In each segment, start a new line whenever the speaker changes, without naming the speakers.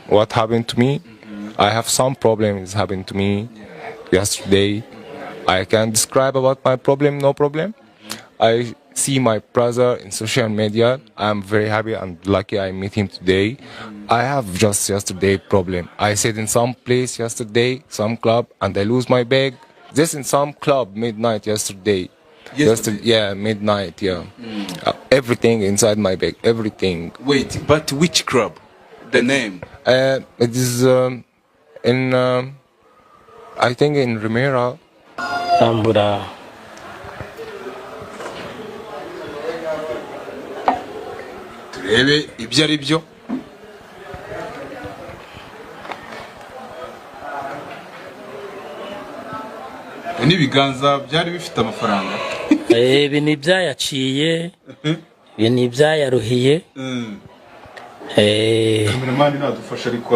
what happened to me. I have some problems happened to me yesterday. I can describe about my problem, no problem. I see my brother in social media. I'm very happy and lucky I met him today. I have just yesterday problem. I sat in some place yesterday, some club, and I lose my bag. Just in some club midnight yesterday. Yeah, midnight, yeah. Everything inside my bag, everything.
Wait, but which club? The name?
It is in, I think in Rumera.
Ambura.
Turebe ibyo ari byo. Ni biganza byari bifite amafaranga.
Ibi ni byayaciye. Ibi ni byayaruhiye.
Kameramani nadufasha ariko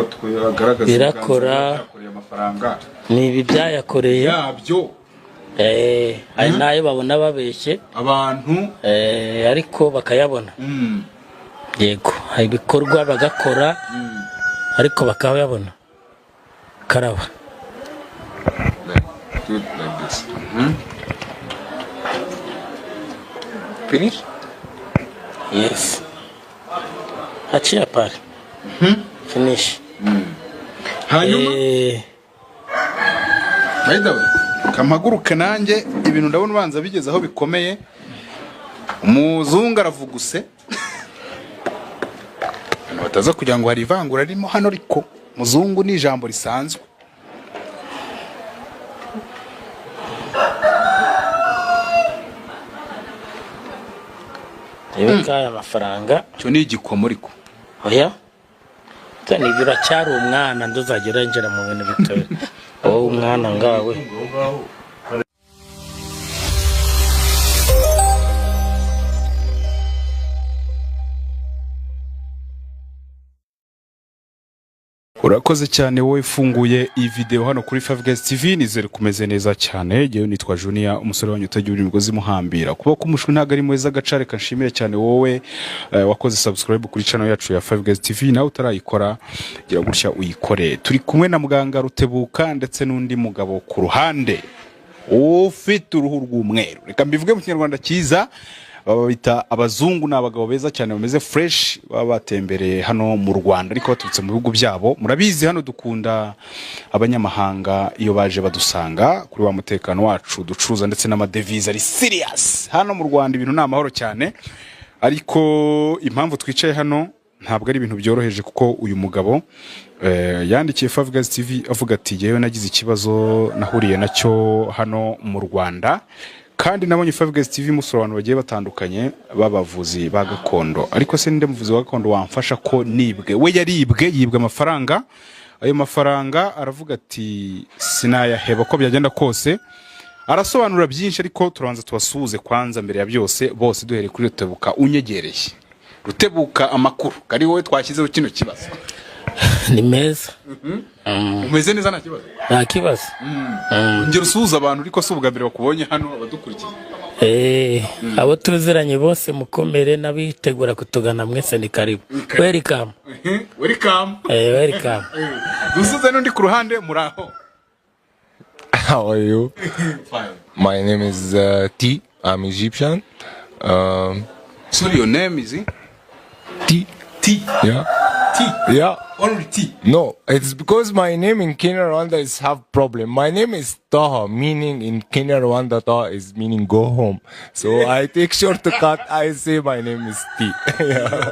agaragaza
birakora
amafaranga.
Ni ibi byayakoreye.
Yabyo.
Ari nayo babona babeshye
abantu
ariko bakayabona. Yego, ibikorwa bagakora ariko bakayabona. Karaba.
Do it like this.
Finish?
Yes. Achia pale. Finish.
Hanyuma by the way, kamaguruka nanjye ibintu ndabona ubanza bigeze aho bikomeye. Umuzungu aravuguse. Bataza kugira ngo hari ivangura ririmo hano ariko muzungu ni ijambo risanzwe.
Ibikaya amafaranga
cyo ni igikomo ariko.
Oya. Tani biracyari umwana nduzagera njera mu bintu bitoye. Wowe umwana ngawe.
Urakoze cyane wowe ifunguye iyi video hano kuri 5guys TV. Nizere kumeze neza cyane. Jewe nitwa Junior, umusore wanyu utagira imigozi muhambira. Kuba kumushwe ntago ari mweza gacare kanshimire cyane wowe wakoze subscribe kuri channel yacu ya 5guys TV. Nawe utarayikora gira gutya uyikore. Turi kumwe na muganga Rutebuka ndetse n'undi mugabo ku ruhande ufite uruhu rw'umweru. Reka mbivuge mu Kinyarwanda cyiza. Baba bita abazungu n'abagabo beza cyane bameze fresh, baba batembereye hano mu Rwanda ariko baturutse mu bihugu byabo. Murabizi hano dukunda abanyamahanga iyo baje badusanga kuri wa mutekano wacu ducuruza ndetse n'amadevize ari serious. Hano mu Rwanda ibintu na amahoro cyane, ariko impamvu twicaye hano ntabwo ari ibintu byoroheje kuko uyu mugabo yandikiye 5guys TV avuga ati yewe nagize ikibazo nahuriye nacyo hano mu Rwanda. Kandi nabonye 5guys TV musoro abantu bagiye batandukanye babavuzi bagakondo, ariko se ninde muvuzi wagakondo wamfasha ko nibwe? We yibwe amafaranga. Ayo mafaranga aravuga ati sinayaheba ko byagenda kose. Arasobanura byinshi ariko turanza tubasuhuze kwanza mbere ya byose bose duhere kuri Rutebuka unyegereye. Rutebuka amakuru kari wowe twashyizeho kino kibazo.
Ni meza.
Umeze neza nta kibazo?
Nta kibazo.
Ngero usuhuza abantu ariko se ubwa mbere bakubonye hano abadukurikiye.
Abo tuziranye bose mukomere nabitegura kutugana mwese ni karibu. Welcome.
Welcome.
Welcome.
Dusuze n'undi ku ruhande muraho.
How are you?
Fine.
My name is T. I'm Egyptian.
Sorry, your name is
T.
T.
Yeah.
T.
Yeah.
Only T.
No, it's because my name in Kenya, Rwanda is have problem. My name is Taha, meaning in Kenya, Rwanda, Taha is meaning go home. So I take shortcut. I say my name is T. Yeah.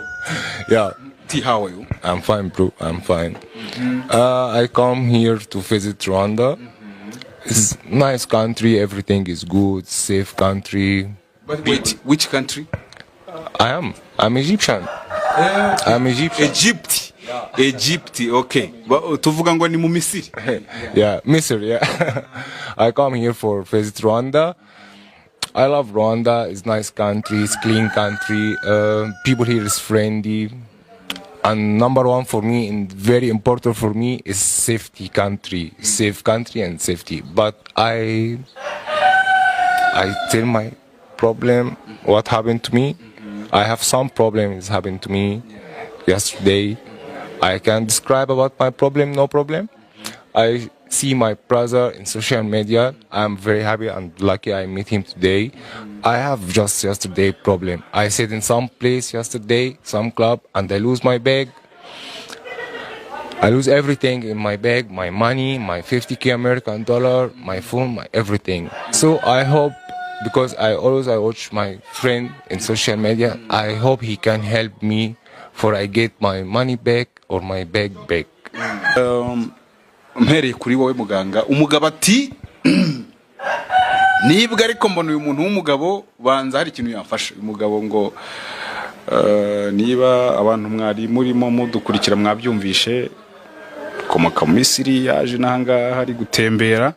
Yeah.
T, how are you?
I'm fine, bro. I'm fine. I come here to visit Rwanda. It's nice country. Everything is good. Safe country.
But wait, which country?
I'm Egyptian. I'm Egyptian.
Egypt. Yeah. Egypt, okay. Tuvuga ngo ni mu Misiri.
Yeah, Misiri, yeah. I come here for visit Rwanda. I love Rwanda. It's nice country. It's clean country. People here is friendly. And number one for me and very important for me is safety country. Safe country and safety. But I tell my problem, what happened to me. I have some problems happened to me yesterday. I can describe about my problem, no problem. I see my brother in social media. I'm very happy and lucky I met him today. I have just yesterday problem. I sat in some place yesterday, some club, and I lose my bag. I lose everything in my bag, my money, my 50k American dollar, my phone, my everything. So I hope, because I watch my friend in social media, I hope he can help me for I get my money back or my bag back.
Mpereye kuri wowe muganga, umugabo ati nibwo ariko mbona uyu muntu w'umugabo banza hari ikintu yamfasha. Uyu mugabo ngo niba abantu mwari murimo mudukurikira mwabyumvishe, komoka mu Misiri, yaje nahanga hari gutembera,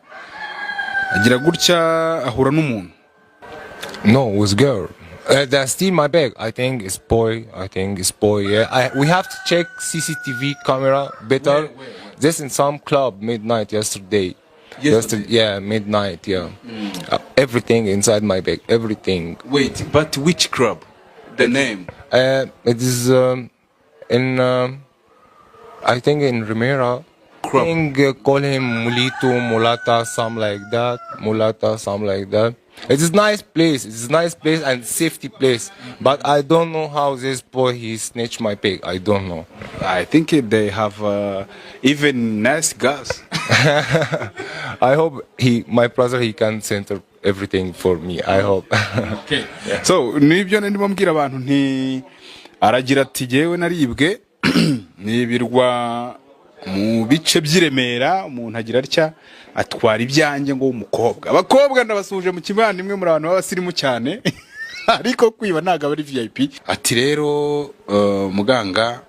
agira gutya ahura n'umuntu.
No, it was girl. They steal my bag. I think it's boy. Yeah. We have to check CCTV camera better. Just in some club midnight yesterday. Yeah, midnight. Yeah. Everything inside my bag. Everything.
Wait, but which club? The name?
It is in. I think in Ramira. I think call him Mulito, Mulata, something like that. Mulata, something like that. It is nice place. It's a nice place and safety place. But I don't know how this boy he snatched my pig. I don't know.
I think they have even nice gas.
I hope my brother, he can center everything for me. I hope.
Okay. Yeah. So nibyo ndimo mbwira abantu nti aragira ati jewe naribwe nibirwa mu bice by'Iremera, umuntu agira atya atwara ibyanjye ngo umukobwa. Abakobwa ndabasuje mu kivandimwe muri abantu b'abasirimu cyane ariko kwiba ntago ari VIP. Ati rero muganga,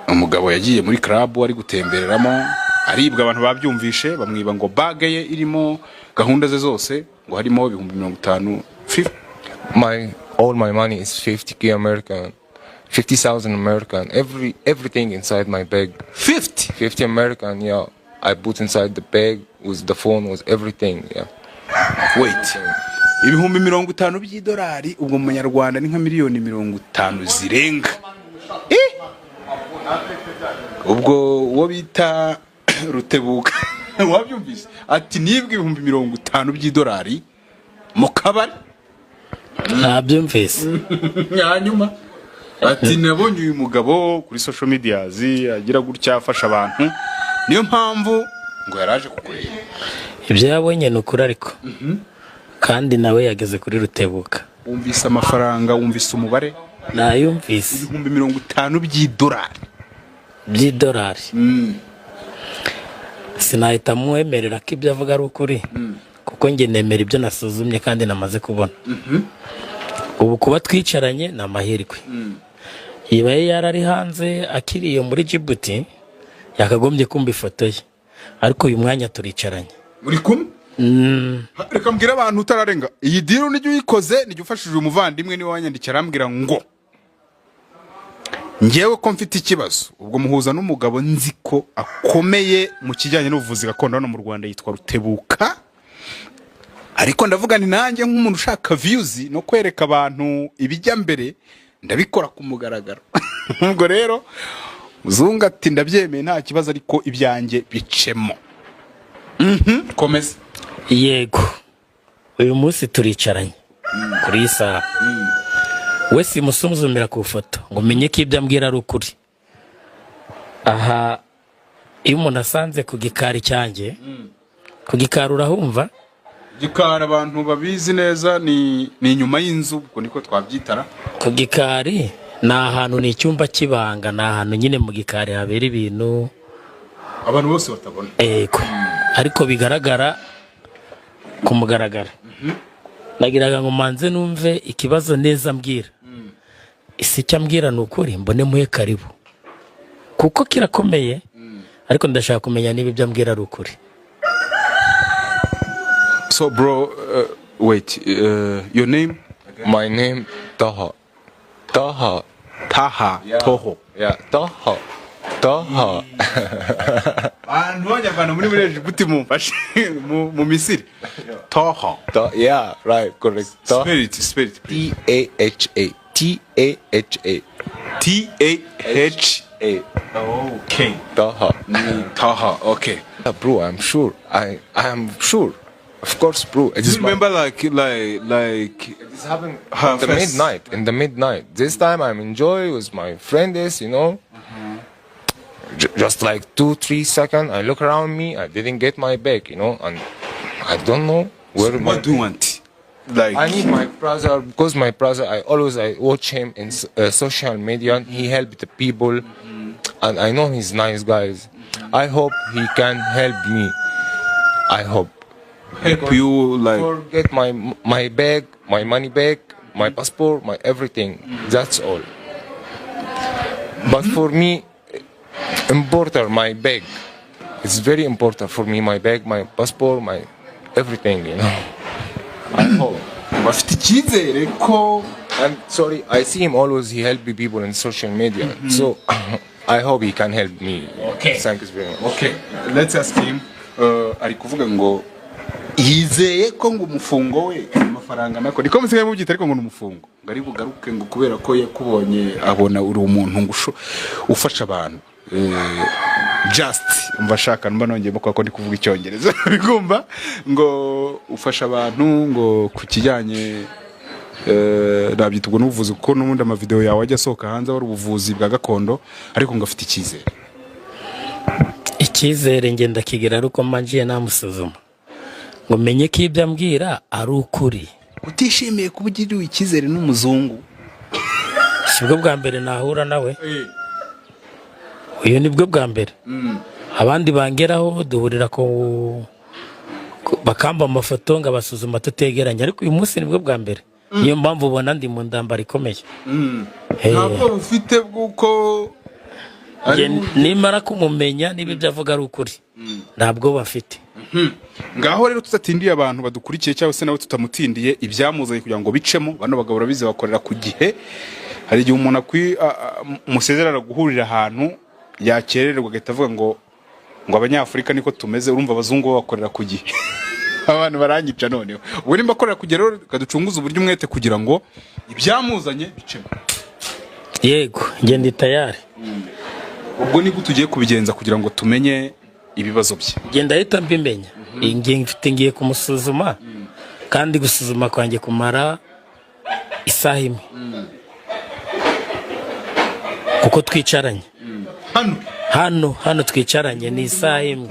umugabo yagiye muri club ari gutembereramo, aribwa, abantu babyumvishe, bamwiba ngo bag ye irimo gahunda ze zose, ngo harimo 50,000.
All my money is 50k American. 50,000 American. Everything inside my bag. 50 American, yeah. I put inside the bag with the phone, with everything, yeah.
Wait. Ibihumbi 50 by'idolari ubwo mu Nyarwanda ni nka miliyoni 50 zirenga. Ubwo wo bita Rutebuka. Wabyumvise? Ati nibwe ibihumbi 50 by'idolari mu kabari.
Nabyumvise.
Nyanyuma. Ati nabonye uyu mugabo kuri social media agira gutya afasha abantu, niyo mpamvu ngo yaraje kukureba.
Ibyo yabonye n'ukuri ariko kandi nawe yageze kuri Rutebuka.
Wumvise amafaranga, wumvise umubare?
Nayumvise.
Ibihumbi 50 by'idolari.
Sinahita muwemerera ko ibyo avuga ari ukuri, kuko nge nemera ibyo nasuzumye kandi namaze kubona. Ubu kuba twicaranye na mahirwe. Yibaye yarari hanze akiriye muri Djibouti, yakagombye kumva ifoto ye, ariko uyu mwanya turicaranye.
Muri kumwe? Reka mbwira abantu utararenga, iyi diro nijye uyikoze, nijye ufashije umuvandimwe niwe wanyandikira arambwira ngo ngewe ko mfite ikibazo. Ubwo muhuza n'umugabo nzi ko akomeye mu kijyanye n'ubuvuzi gakondo hano mu Rwanda, yitwa Rutebuka. Ariko ndavuga ni nanjye nk'umuntu ushaka views no kwereka abantu ibijya mbere, ndabikora ku mugaragaro. Ubwo rero muzunga ati ndabyemeye nta kibazo, ariko ibyanjye bicemo. Komeza.
Yego, uyu munsi turicaranye kuri isa. We simusumzumira ku foto ngo menye ko ibyo ambwira ari ukuri. Aha iyo umuntu asanze ku gikari cyanjye, ku gikari urahumva?
Gikari abantu babizi neza ni inyuma y'inzu, ubwo niko twabyitara.
Ku gikari ni ahantu, ni icyumba kibanga, ni ahantu nyine mu gikari habera ibintu
abantu bose batabona.
Ego, ariko bigaragara ku mugaragara. Nagiraga ngo manze numve ikibazo neza mbwira. Isi cyambwira n'ukuri, mbone muhe karibu, kuko kirakomeye, ariko ndashaka kumenya niba ibyo ambwira ari ukuri.
So bro, wait, your name?
My name Taha.
Yeah. Toho.
Yeah, Taha.
Antonya bana muri Djibouti mumfashe mu Misiri. Taha.
Yeah, right, correct.
Spell it.
Taha.
Taha. Okay.
Taha.
Taha. Okay.
Yeah, bro, I'm sure. I am sure. Of course, bro. It
Do
is
you remember like
This happened
Her
in the
first-
midnight. In the midnight. This time I'm enjoy with my friends, you know. Just like 2-3 seconds, I look around me. I didn't get my bag, you know, and I don't know where.
what do you want? Like
I need my brother because my brother. I watch him in social media. And he helped the people, and I know he's nice guys. I hope he can help me. I hope.
help you like
Forget my bag, my money bag, my passport, my everything. That's all. But for me, important my bag. It's very important for me. My bag, my passport, my everything. You know. I hope.
bafite icyizere ko
I'm sorry. I see him always. He help people in social media. So I hope he can help me.
Okay.
Thank you very much.
okay let's ask him ari kuvuga ngo yizeye ko ngo umufungo we amafaranga nako niko musigaye mubyita ariko ngo n'umufungo ngo ari bugaruke ngo kubera ko yakubonye abona uri umuntu ngo ufasha abantu just mbashaka mba nongeye ko ndi kuvuga icyongereza bigomba ngo ufasha abantu ngo ku kijyanye nabyita ubwo n'ubuvuzi kuko n'ubundi amavideo yawe ajya asohoka hanze ari ubuvuzi bwa gakondo ariko ngo afite
icyizere ngenda kigira ari uko manjiye namusuzuma ngo menye ko ibyo ambwira ari ukuri.
utishimiye kuba ugiriwe icyizere n'umuzungu
sibwo bwa mbere nahura nawe, uyu nibwo bwa mbere. Abandi bangeraho duhurira ko bakamba amafoto ngo abasuzuma tutegeranye, ariko uyu munsi nibwo bwa mbere. Niyo mpamvu ubona ndi mu ndambara ikomeye.
ntabwo ufite bwuko
nimara kumumenya niba ibyo avuga ari ukuri ntabwo bafite.
ngaho rero tutatindiye abantu badukurikiye cyangwa se nawe tutamutindiye ibyamuzanye kugira ngo bicemo bano bagabo barabizi bakorera ku gihe. Hari igihe umuntu musezerana guhurira ahantu yakerererwa agahita avuga ngo abanyafurika niko tumeze, urumva abazungu bakorera ku gihe. Abantu barangica noneho ubwo nimba akorera kugera rero kaducunguza uburyo umwete kugira ngo ibyamuzanye bicemo.
Yego nge ndi tayari.
Ubwo niko tugiye kubigenza kugira ngo tumenye ibibazo bye.
Genda ahita mbimenya. Ngiye kumusuzuma kandi gusuzuma kwanjye kumara isaha imwe kuko twicaranye hano twicaranye ni isaha imwe.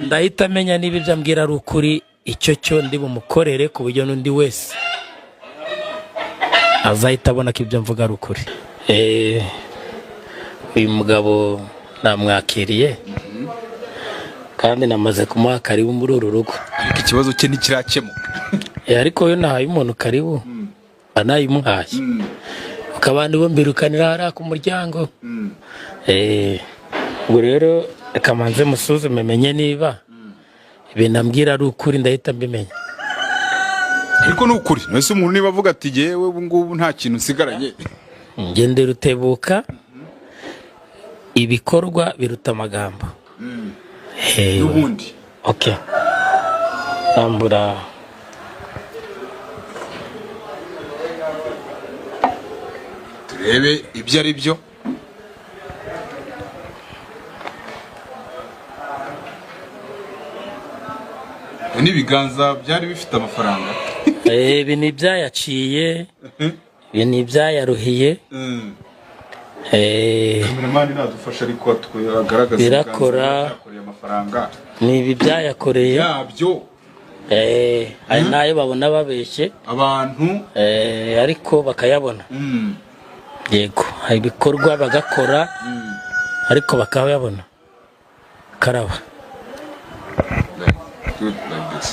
Ndahita menya niba ibyo ambwira ari ukuri, icyo cyo ndi bumukorere ku buryo n'undi wese azahita abona ko ibyo mvuga ari ukuri. Uyu mugabo namwakiriye kandi namaze kumuha karibu muri uru rugo,
ariko ikibazo cye ntikirakemuka.
Ariko yo nahaye umuntu karibu anayimuhaye ukabandi bombirukanira hariya ku muryango. Ubwo rero reka manze musuzume menye niba ibintu ambwira ari ukuri, ndahita mbimenya.
Ariko ni ukuri nese umuntu niba avuga ati yewe ubu ngubu nta kintu nsigaranye.
Ngende Rutebuka, ibikorwa biruta amagambo.
N'ubundi
okay tambura
turebe ibyo ari byo. N'ibiganza byari bifite amafaranga.
Ibi ni ibyayaciye, ibi ni ibyayaruhiye.
Kameramani nadufasha ariko tugaragaza
birakora
amafaranga.
Ni ibi byayakoreye
yabyo.
Ari nayo babona babeshye
abantu
ariko bakayabona. Yego ibikorwa bagakora ariko bakayabona. Karaba
good like this.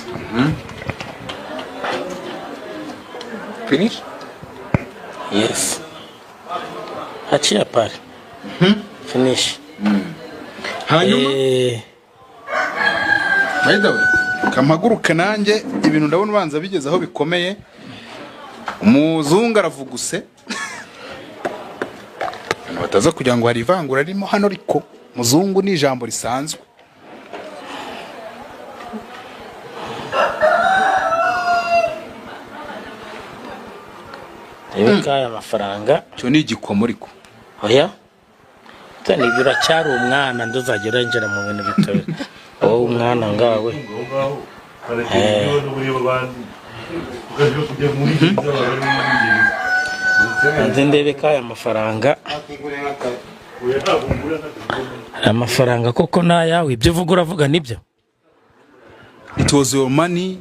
Finish?
Yes. Achia pale. Finish.
Hanyuma by the way kamaguruka nanjye ibintu ndabona ubanza bigeze aho bikomeye. Umuzungu aravuguse bataza kugira ngo hari ivangura arimo hano, ariko muzungu ni ijambo risanzwe.
Ibika amafaranga
cyo ni igikomo ariko
oya tani biracyari umwana nduzagera njera mu bintu bitoye wowe umwana ngawe nze ndebe kaya amafaranga koko nayawe ibyo uvuga uravuga nibyo.
It was your money?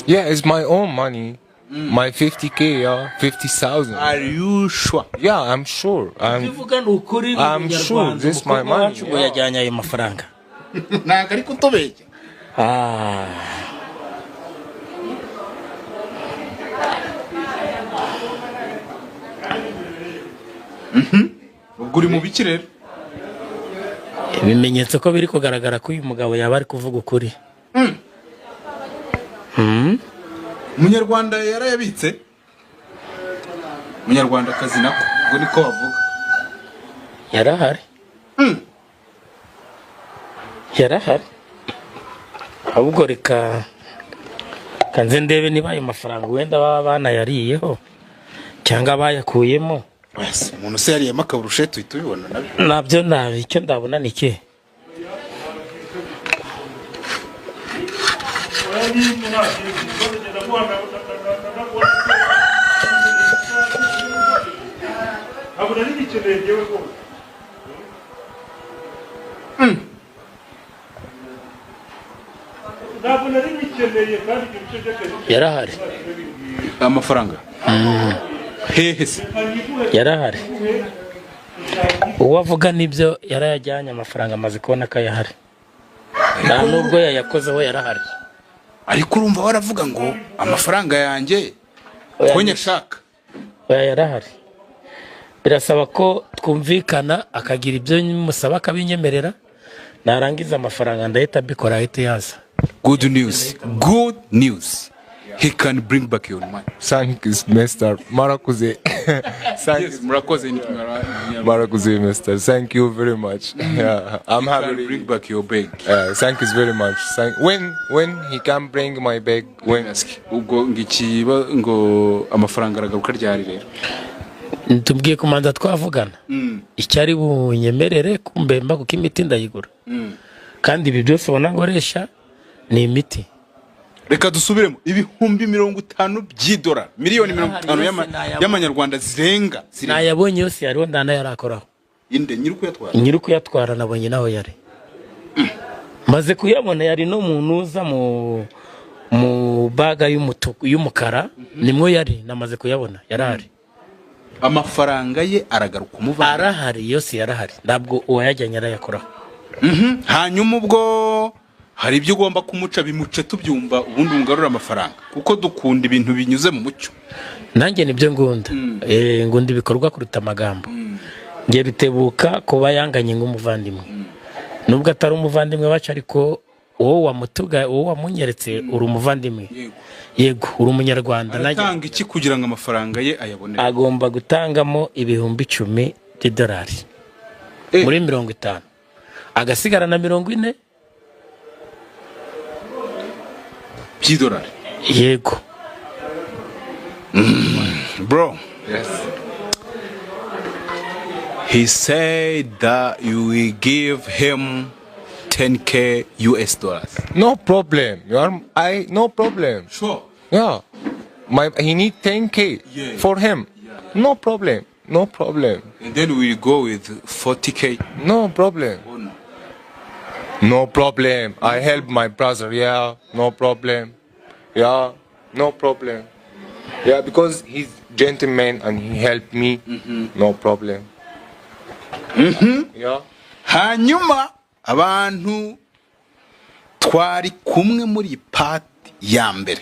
Yeah, it's my own money. My 50k, yeah, 50,000.
Are you sure?
Yeah, I'm sure. I'm sure this is my money.
Yajyanye ayo mafaranga.
Ntago ari kutubeshya. Ubwo uri mu biki rero?
Ibimenyetso ko biri kugaragara ko uyu mugabo yaba ari kuvuga ukuri.
Umunyarwanda yarayabitse? Umunyarwanda kazi nako ubwo niko bavuga.
Yarahari. Yarahari. Ahubwo reka kanze ndebe niba ayo mafaranga wenda baba banayariyeho cyangwa bayakuyemo.
Wese umuntu se yariyemo akaburusheti uhita ubibona
nabyo nabi icyo ndabona nike. Yarahari
amafaranga hehe se
yarahari uwo avuga nibyo yarayajyanye amafaranga amaze kubona ko yahari nta nubwo yayakozeho yarahari
ariko urumva waravuga ngo amafaranga yanjye ko nyashaka
yarahari birasaba ko twumvikana akagira ibyo musaba akabinyemerera narangiza amafaranga ndahita mbikora ahita yaza.
Good news. He can bring back your money.
Thank you, Mr. Marakuze.
Yes, Marakuze,
Mr. Thank you very much. Yeah, I'm happy
to bring back your bag.
Thank you very much. When he can bring my bag, when?
Ubwo ngikiba ngo amafaranga aragaruka ryari rero.
Ntubwiye kumanza twavugana. Icyari bunyemerere kumbemba kuko imiti ndayigura. Kandi ibi byose ubona ngoresha ni imiti.
Reka dusubiremo ibihumbi 50 by'idolari miliyoni 50 y'amanyarwanda zirenga
nayabonye yose yariho ndana yarakoraho
inde
nyiru kuyatwara nabonye naho yari maze kuyabona yari no munuza mu baga y'umutuku y'umukara nimwo yari namaze kuyabona yarahari
amafaranga ye aragaruka umuvana
arahari yose yarahari ntabwo uwayajyanye arayakoraho.
Hanyuma ubwo hari ibyo ugomba kumuca bimuce tubyumva ubundi ungarura amafaranga kuko dukunda ibintu binyuze mu mucyo.
Nanjye nibyo ngunda ngunda ibikorwa kuruta amagambo. Ngiye Rutebuka kuba yanganye nk'umuvandimwe nubwo atari umuvandimwe wacu ariko wowe wamutuga wowe wamunyeretse uri umuvandimwe. Yego uri umunyarwanda.
Natanga iki kugira ngo amafaranga ye ayabone?
Agomba gutangamo ibihumbi 10 by'idolari muri 50 agasigara na 40
$50.
Yego.
Bro.
Yes.
He said that you will give him 10k US dollars.
No problem. No problem.
Sure.
Yeah. He need 10k for him.
Yeah.
No problem. No problem.
And then we'll go with 40k.
No problem.
Oh, no.
No problem. I help my brother. Yeah. No problem. Yeah. No problem. Yeah, because he's gentleman and he helped me. No problem. Yeah.
Hanyuma abantu twari kumwe muri part ya mbere.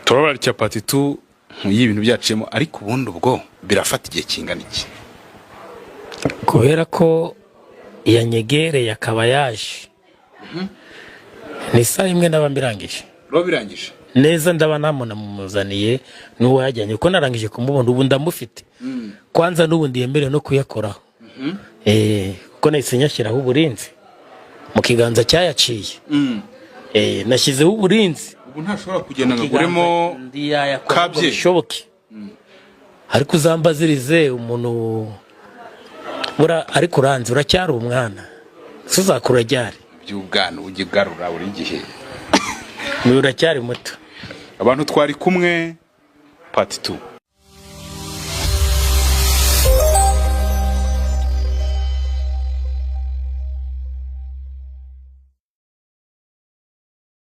Turabara cya part 2 y'ibintu byacemo ariko ubundi ubwo birafata igihe kingana iki?
Kubera ko yanyegere yakaba yaje. Ni saa imwe ndabambirangije.
Robirangije.
Neza ndaba namona mumuzaniye nuwo yajyanye ko narangije kumubona ubu ndamufite. Kwanza n'ubundi yemere no kuyakoraho. Ko nahise nyashyiraho uburinzi mu kiganza cyayaciye. Nashyizeho uburinzi
ubu ntashobora kugenda ngaguremo kabye
bishoboke. ariko uzambazirize umuntu ariko uranze uracyari umwana uzakura ryari
by'ubwana ugigarura buri gihe
uracyari muto
abantu twari kumwe part 2